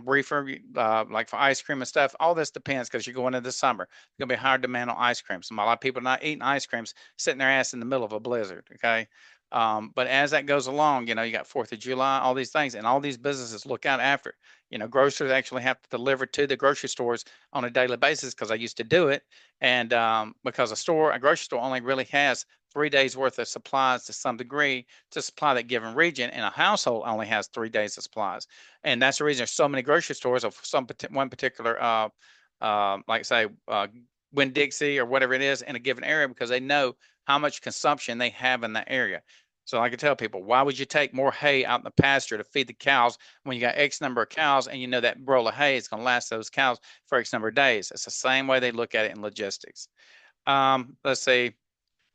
reefer, like for ice cream and stuff. All this depends because you're going into the summer. It's gonna be higher demand on ice cream. So a lot of people are not eating ice creams, sitting their ass in the middle of a blizzard. Okay. But as that goes along, you got 4th of July, all these things, and all these businesses look out after. Grocers actually have to deliver to the grocery stores on a daily basis because I used to do it. And because a grocery store only really has 3 days worth of supplies to some degree to supply that given region, and a household only has 3 days of supplies. And that's the reason there's so many grocery stores of one particular, like say, Winn-Dixie or whatever it is in a given area, because they know how much consumption they have in that area. So I can tell people, why would you take more hay out in the pasture to feed the cows when you got X number of cows and you know that roll of hay is going to last those cows for X number of days? It's the same way they look at it in logistics. Let's see,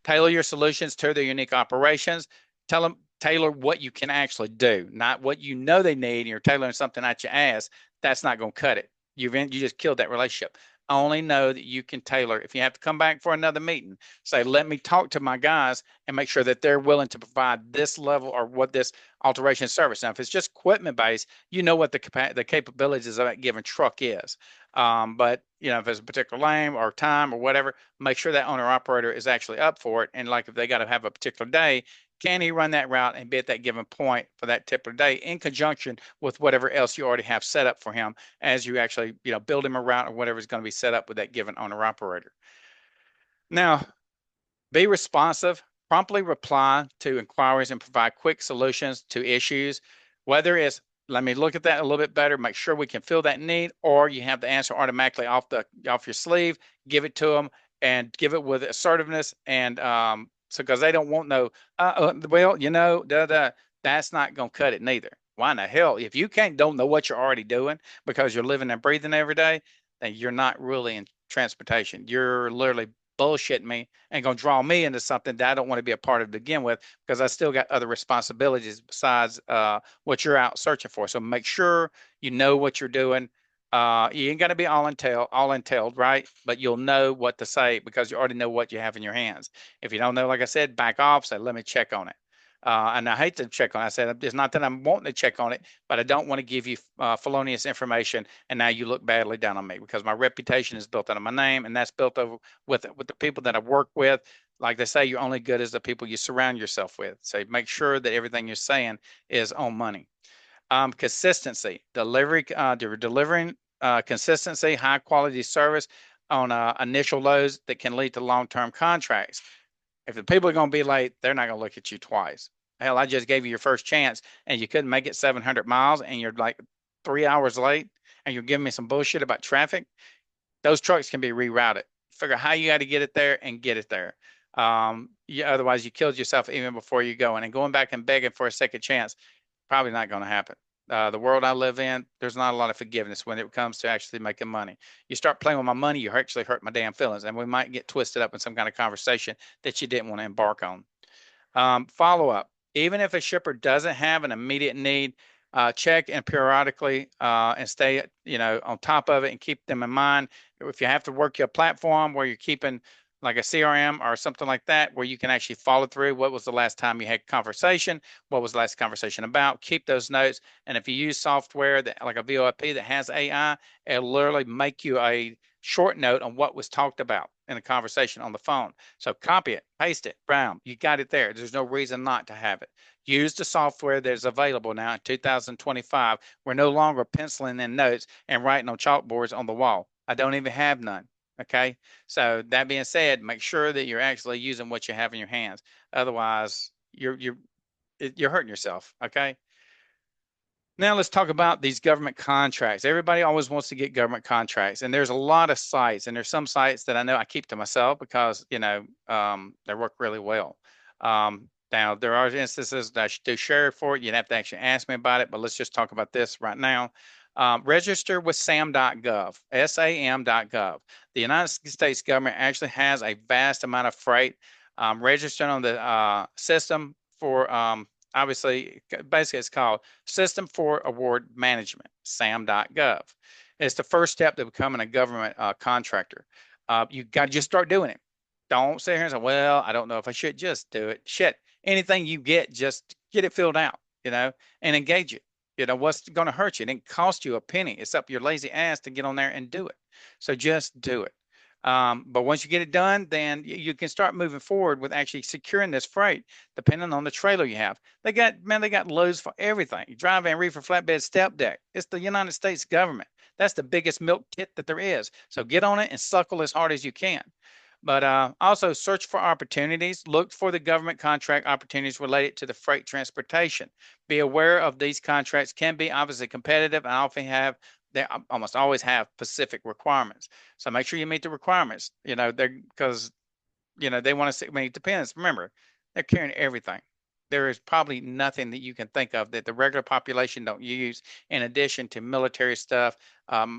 tailor your solutions to their unique operations. Tell them, tailor what you can actually do, not what you know they need, and you're tailoring something at your ass. That's not going to cut it. You just killed that relationship. Only know that you can tailor. If you have to come back for another meeting, say, let me talk to my guys and make sure that they're willing to provide this level or what this alteration service. Now, if it's just equipment based, you know what the capabilities of that given truck is. But if it's a particular lane or time or whatever, make sure that owner operator is actually up for it. And like if they got to have a particular day, can he run that route and be at that given point for that particular day in conjunction with whatever else you already have set up for him as you actually, build him a route or whatever is going to be set up with that given owner operator. Now, be responsive, promptly reply to inquiries and provide quick solutions to issues, whether it's, let me look at that a little bit better, make sure we can fill that need, or you have the answer automatically off your sleeve, give it to them and give it with assertiveness. And so because they don't want no, that's not going to cut it neither. Why in the hell? If you don't know what you're already doing because you're living and breathing every day, then you're not really in transportation. You're literally bullshitting me and going to draw me into something that I don't want to be a part of to begin with, because I still got other responsibilities besides what you're out searching for. So make sure you know what you're doing. You ain't got to be all entailed, right? But you'll know what to say because you already know what you have in your hands. If you don't know, like I said, back off, say, let me check on it. And I hate to check on it. I said, it's not that I'm wanting to check on it, but I don't want to give you felonious information and now you look badly down on me, because my reputation is built out of my name, and that's built over with the people that I work with. Like they say, you're only good as the people you surround yourself with. So make sure that everything you're saying is on money. Consistency, delivering consistency, high quality service on initial loads that can lead to long-term contracts. If the people are going to be late, they're not going to look at you twice. Hell, I just gave you your first chance and you couldn't make it 700 miles and you're like 3 hours late and you're giving me some bullshit about traffic. Those trucks can be rerouted. Figure how you got to get it there and get it there. Otherwise, you killed yourself even before you go in. And going back and begging for a second chance, probably not going to happen. The world I live in, there's not a lot of forgiveness when it comes to actually making money. You start playing with my money, you actually hurt my damn feelings, and we might get twisted up in some kind of conversation that you didn't want to embark on. Follow up. Even if a shipper doesn't have an immediate need, check and periodically and stay, on top of it and keep them in mind. If you have to work your platform where you're keeping like a CRM or something like that, where you can actually follow through. What was the last time you had conversation? What was the last conversation about? Keep those notes. And if you use software that like a VoIP that has AI, it'll literally make you a short note on what was talked about in a conversation on the phone. So copy it, paste it, bam, you got it there. There's no reason not to have it. Use the software that is available now in 2025. We're no longer penciling in notes and writing on chalkboards on the wall. I don't even have none. Okay. So that being said, make sure that you're actually using what you have in your hands. Otherwise, you're hurting yourself. Okay. Now let's talk about these government contracts. Everybody always wants to get government contracts, and there's a lot of sites, and there's some sites that I know I keep to myself because they work really well. Now there are instances that I should do share for it. You'd have to actually ask me about it, but let's just talk about this right now. Register with SAM.gov, SAM.gov. The United States government actually has a vast amount of freight registered on the system for obviously, basically it's called System for Award Management, SAM.gov. It's the first step to becoming a government contractor. You got to just start doing it. Don't sit here and say, well, I don't know if I should. Just do it. Shit, anything you get, just get it filled out, and engage it. What's going to hurt you? It didn't cost you a penny. It's up your lazy ass to get on there and do it. So just do it. But once you get it done, then you can start moving forward with actually securing this freight, depending on the trailer you have. They got loads for everything. Dry van, reefer, flatbed, step deck. It's the United States government. That's the biggest milk tit that there is. So get on it and suckle as hard as you can. But also search for opportunities. Look for the government contract opportunities related to the freight transportation. Be aware of these contracts can be obviously competitive and often they almost always have specific requirements. So make sure you meet the requirements. They're because they want to see. I mean, it depends. Remember, they're carrying everything. There is probably nothing that you can think of that the regular population don't use in addition to military stuff,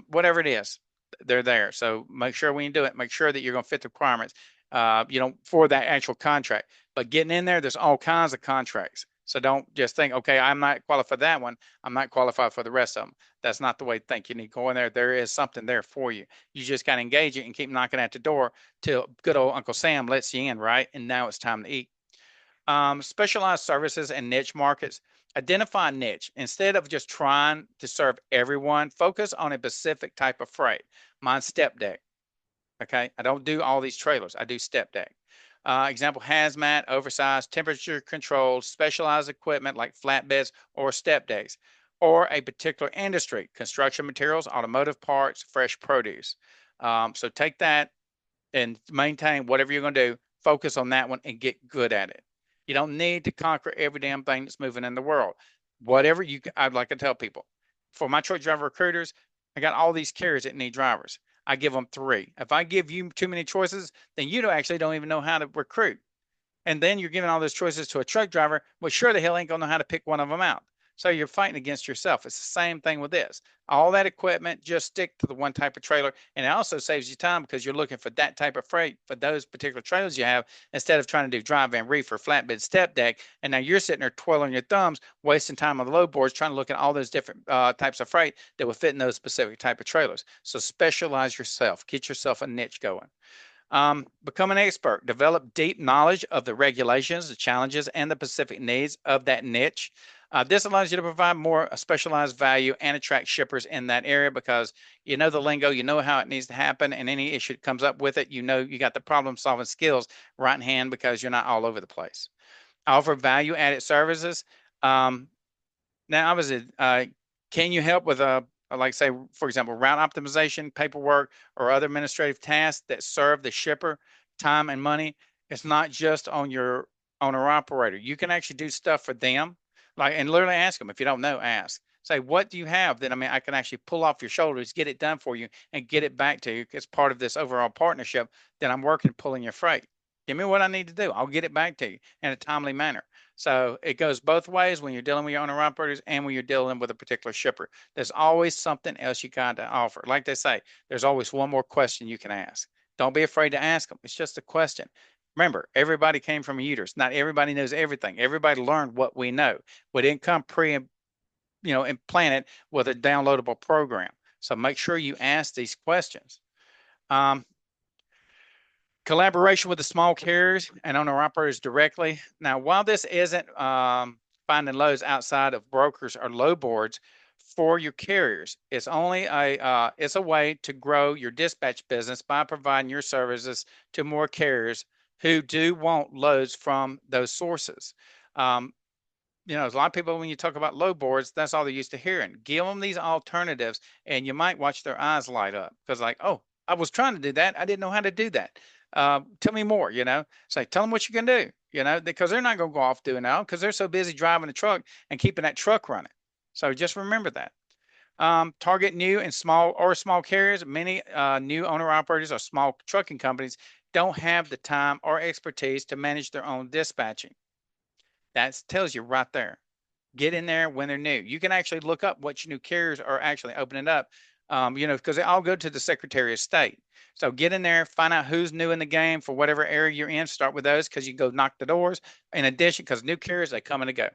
whatever it is, they're there. So make sure when you do it, make sure that you're going to fit the requirements, for that actual contract. But getting in there, there's all kinds of contracts. So don't just think, okay, I'm not qualified for that one. I'm not qualified for the rest of them. That's not the way to think. You need to go in there. There is something there for you. You just got to engage it and keep knocking at the door till good old Uncle Sam lets you in, right? And now it's time to eat. Specialized services and niche markets. Identify a niche. Instead of just trying to serve everyone, focus on a specific type of freight. Mine's step deck. Okay. I don't do all these trailers. I do step deck. Example, hazmat, oversized, temperature controlled, specialized equipment like flatbeds or step decks, or a particular industry, construction materials, automotive parts, fresh produce. So take that and maintain whatever you're going to do. Focus on that one and get good at it. You don't need to conquer every damn thing that's moving in the world. Whatever I'd like to tell people. For my truck driver recruiters, I got all these carriers that need drivers. I give them 3. If I give you too many choices, then you don't even know how to recruit. And then you're giving all those choices to a truck driver, well, sure the hell ain't gonna know how to pick one of them out. So you're fighting against yourself. It's the same thing with this. All that equipment, just stick to the one type of trailer. And it also saves you time because you're looking for that type of freight for those particular trailers you have instead of trying to do dry van, reefer, flatbed, step deck. And now you're sitting there twirling your thumbs, wasting time on the load boards, trying to look at all those different types of freight that will fit in those specific type of trailers. So specialize yourself. Get yourself a niche going. Become an expert. Develop deep knowledge of the regulations, the challenges, and the specific needs of that niche. This allows you to provide more specialized value and attract shippers in that area because you know the lingo, you know how it needs to happen, and any issue that comes up with it, you know you got the problem-solving skills right in hand because you're not all over the place. Offer value-added services. Now, obviously, can you help with like say, for example, route optimization, paperwork, or other administrative tasks that serve the shipper time and money? It's not just on your owner operator. You can actually do stuff for them, like and literally ask them if you don't know, ask. say, what do you have that, I mean, I can actually pull off your shoulders, get it done for you and get it back to you as part of this overall partnership that I'm working, pulling your freight. Give me what I need to do. I'll get it back to you in a timely manner. So it goes both ways when you're dealing with your owner operators and when you're dealing with a particular shipper. There's always something else you got to offer. Like they say, there's always one more question you can ask. Don't be afraid to ask them. It's just a question. Remember, everybody came from a uterus. Not everybody knows everything. Everybody learned what we know. We didn't come implanted with a downloadable program. So make sure you ask these questions. Collaboration with the small carriers and owner operators directly. Now, while this isn't finding loads outside of brokers or load boards for your carriers, it's only it's a way to grow your dispatch business by providing your services to more carriers who do want loads from those sources. There's a lot of people, when you talk about load boards, that's all they're used to hearing. Give them these alternatives and you might watch their eyes light up because like, oh, I was trying to do that. I didn't know how to do that. Tell me more, say, tell them what you can do, because they're not going to go off doing that because they're so busy driving the truck and keeping that truck running. So just remember that. Target new and small carriers. Many new owner operators or small trucking companies don't have the time or expertise to manage their own dispatching. That tells you right there. Get in there when they're new. You can actually look up what your new carriers are actually opening up, because they all go to the Secretary of State. So get in there, find out who's new in the game for whatever area you're in. Start with those because you can go knock the doors. In addition, because new carriers, they come and they go.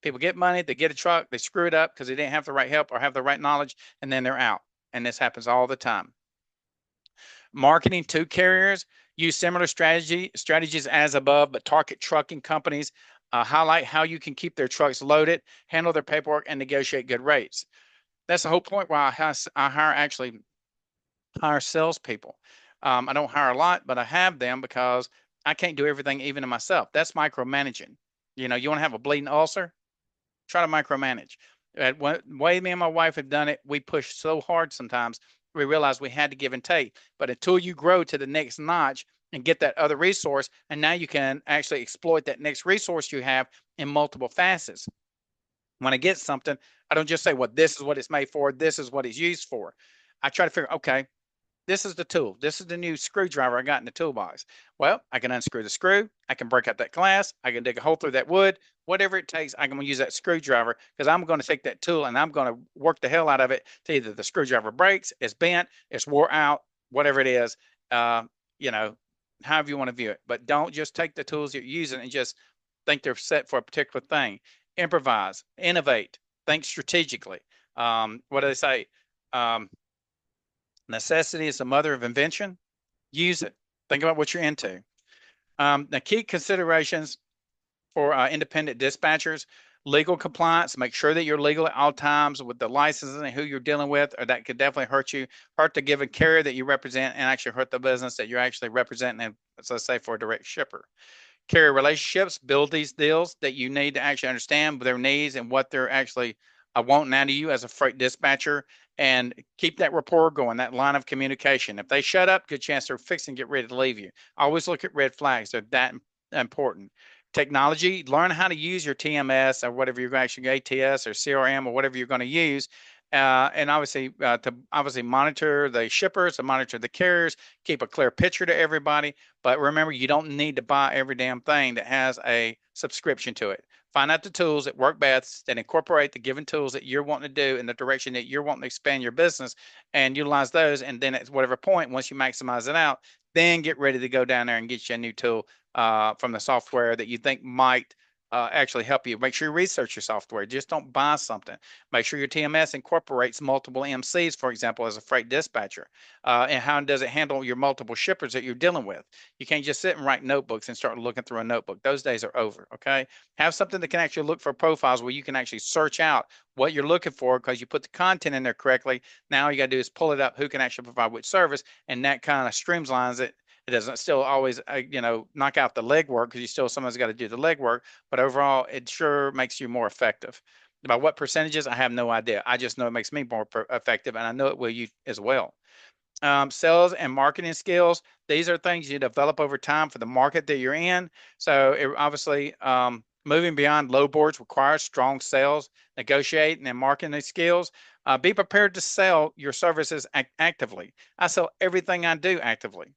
People get money, they get a truck, they screw it up because they didn't have the right help or have the right knowledge, and then they're out. And this happens all the time. Marketing to carriers. Use similar strategies as above, but target trucking companies. Highlight how you can keep their trucks loaded, handle their paperwork, and negotiate good rates. That's the whole point why I hire salespeople. I don't hire a lot, but I have them because I can't do everything even to myself. That's micromanaging. You want to have a bleeding ulcer? Try to micromanage. The way me and my wife have done it, we push so hard sometimes, we realized we had to give and take. But until you grow to the next notch and get that other resource, and now you can actually exploit that next resource you have in multiple facets. When I get something, I don't just say, well, this is what it's made for, this is what it's used for. I try to figure, okay, this is the tool. This is the new screwdriver I got in the toolbox. Well, I can unscrew the screw. I can break out that glass. I can dig a hole through that wood. Whatever it takes, I'm going to use that screwdriver because I'm going to take that tool and I'm going to work the hell out of it to either the screwdriver breaks, it's bent, it's wore out, whatever it is, however you want to view it. But don't just take the tools you're using and just think they're set for a particular thing. Improvise, innovate, think strategically. What do they say? Necessity is the mother of invention. Use it. Think about what you're into. The key considerations for independent dispatchers: legal compliance. Make sure that you're legal at all times with the licenses and who you're dealing with, or that could definitely hurt the given carrier that you represent, and actually hurt the business that you're actually representing, and let's say for a direct shipper. Carrier relationships. Build these deals that you need to actually understand their needs and what they're actually wanting out of you as a freight dispatcher, and keep that rapport going, that line of communication. If they shut up, good chance they're fixing to get ready to leave you. Always look at red flags. They're that important. Technology, learn how to use your TMS or whatever you're actually ATS or CRM or whatever you're going to use. And obviously to monitor the shippers, to monitor the carriers, keep a clear picture to everybody. But remember, you don't need to buy every damn thing that has a subscription to it. Find out the tools that work best, that incorporate the given tools that you're wanting to do in the direction that you're wanting to expand your business, and utilize those. And then at whatever point, once you maximize it out, then get ready to go down there and get you a new tool from the software that you think might actually help you. Make sure you research your software. Just don't buy something. Make sure your TMS incorporates multiple MCs, for example, as a freight dispatcher. And how does it handle your multiple shippers that you're dealing with? You can't just sit and write notebooks and start looking through a notebook. Those days are over, okay? Have something that can actually look for profiles where you can actually search out what you're looking for because you put the content in there correctly. Now all you got to do is pull it up, who can actually provide which service, and that kind of streamlines it. It doesn't still always, knock out the legwork because you still someone's got to do the legwork, but overall, it sure makes you more effective. About what percentages, I have no idea. I just know it makes me more effective, and I know it will you as well. Sales and marketing skills. These are things you develop over time for the market that you're in. So obviously, Moving beyond low boards requires strong sales, negotiating, and marketing skills. Be prepared to sell your services actively. I sell everything I do actively.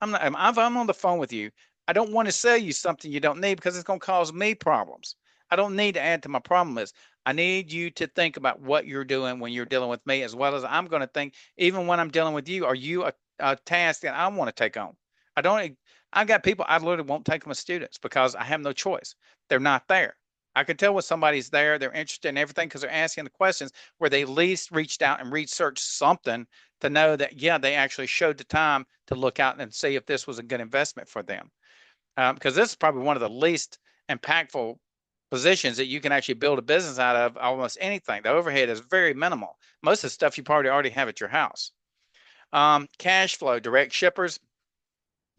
If I'm on the phone with you, I don't want to sell you something you don't need because it's going to cause me problems. I don't need to add to my problem list. I need you to think about what you're doing when you're dealing with me, as well as I'm going to think, even when I'm dealing with you, are you a task that I want to take on? I don't, I've got people I literally won't take them as students because I have no choice. They're not there. I can tell when somebody's there, they're interested in everything because they're asking the questions where they least reached out and researched something to know that, yeah, they actually showed the time to look out and see if this was a good investment for them. Because this is probably one of the least impactful positions that you can actually build a business out of almost anything. The overhead is very minimal. Most of the stuff you probably already have at your house. Cash flow, direct shippers,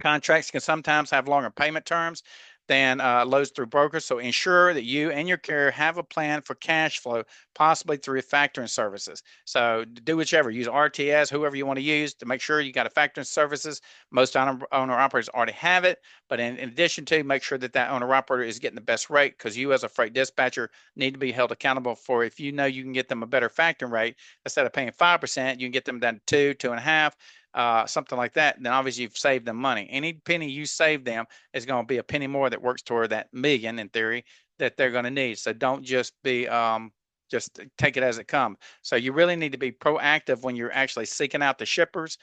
contracts can sometimes have longer payment terms than loads through brokers. So ensure that you and your carrier have a plan for cash flow, possibly through factoring services. So do whichever, use RTS, whoever you want to use to make sure you got a factoring services. Most owner operators already have it, but in addition to, make sure that that owner operator is getting the best rate, because you as a freight dispatcher need to be held accountable for, if you know you can get them a better factoring rate, instead of paying 5%, you can get them down to 2.5%. Something like that, then obviously you've saved them money. Any penny you save them is going to be a penny more that works toward that million in theory that they're going to need. So don't just be just take it as it comes. So you really need to be proactive when you're actually seeking out the shippers,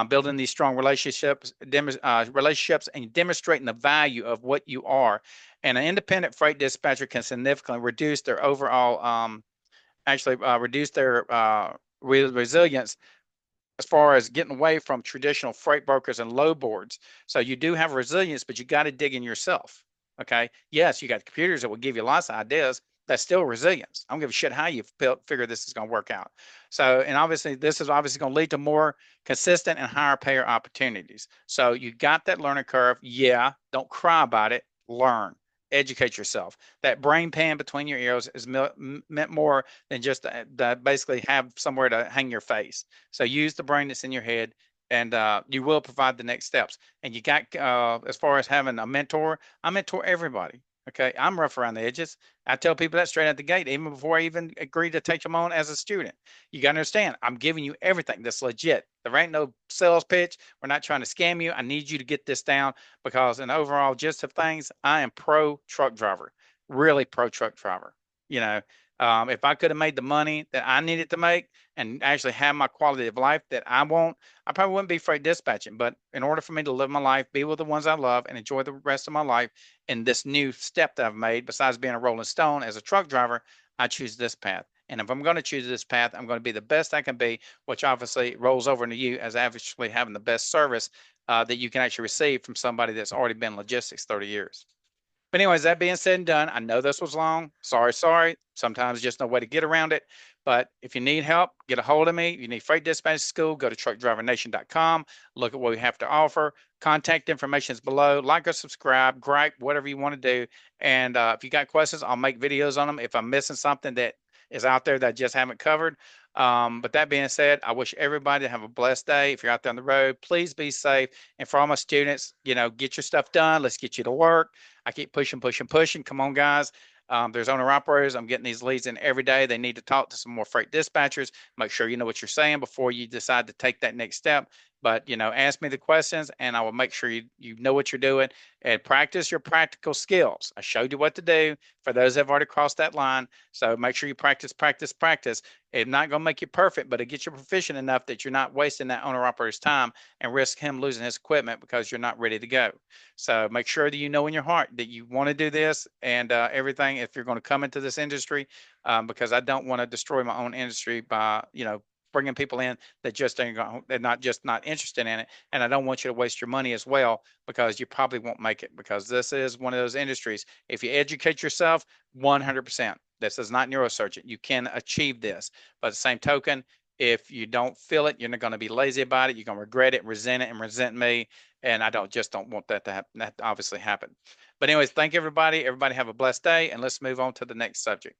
building these strong relationships, and demonstrating the value of what you are. And an independent freight dispatcher can significantly reduce their overall, reduce their resilience as far as getting away from traditional freight brokers and low boards. So you do have resilience, but you got to dig in yourself. Okay. Yes, you got computers that will give you lots of ideas. That's still resilience. I don't give a shit how you figure this is going to work out. So, and obviously, this is obviously going to lead to more consistent and higher payer opportunities. So, you got that learning curve. Yeah. Don't cry about it. Learn, educate yourself. That brain pan between your ears is meant more than just to basically have somewhere to hang your face. So use the brain that's in your head, and you will provide the next steps. And you got, as far as having a mentor, I mentor everybody. Okay, I'm rough around the edges. I tell people that straight out the gate, even before I even agree to take them on as a student. You got to understand, I'm giving you everything that's legit. There ain't no sales pitch. We're not trying to scam you. I need you to get this down, because in the overall gist of things, I am pro truck driver, really pro truck driver. You know, if I could have made the money that I needed to make and actually have my quality of life that I want, I probably wouldn't be freight dispatching. But in order for me to live my life, be with the ones I love, and enjoy the rest of my life in this new step that I've made, besides being a Rolling Stone as a truck driver, I choose this path. And if I'm going to choose this path, I'm going to be the best I can be, which obviously rolls over into you as actually having the best service that you can actually receive from somebody that's already been in logistics 30 years. But anyways, that being said and done, I know this was long. Sorry. Sometimes just no way to get around it. But if you need help, get a hold of me. If you need freight dispatch school, go to truckdrivernation.com. Look at what we have to offer. Contact information is below. Like or subscribe, gripe, whatever you want to do. And if you got questions, I'll make videos on them. If I'm missing something that is out there that I just haven't covered. But that being said, I wish everybody to have a blessed day. If you're out there on the road, please be safe. And for all my students, get your stuff done. Let's get you to work. I keep pushing. Come on, guys. There's owner operators. I'm getting these leads in every day. They need to talk to some more freight dispatchers. Make sure you know what you're saying before you decide to take that next step. But, ask me the questions, and I will make sure you know what you're doing, and practice your practical skills. I showed you what to do for those that have already crossed that line. So make sure you practice. It's not going to make you perfect, but it gets you proficient enough that you're not wasting that owner operator's time and risk him losing his equipment because you're not ready to go. So make sure that you know in your heart that you want to do this and everything if you're going to come into this industry, because I don't want to destroy my own industry by, bringing people in that just ain't going, they're not interested in it. And I don't want you to waste your money as well, because you probably won't make it, because this is one of those industries. If you educate yourself 100%, this is not neurosurgeon, you can achieve this. But at the same token, if you don't feel it, you're not going to be lazy about it. You're going to regret it, resent it, and resent me. And I don't want that to happen. That to obviously happen. But anyways, thank everybody. Everybody have a blessed day, and let's move on to the next subject.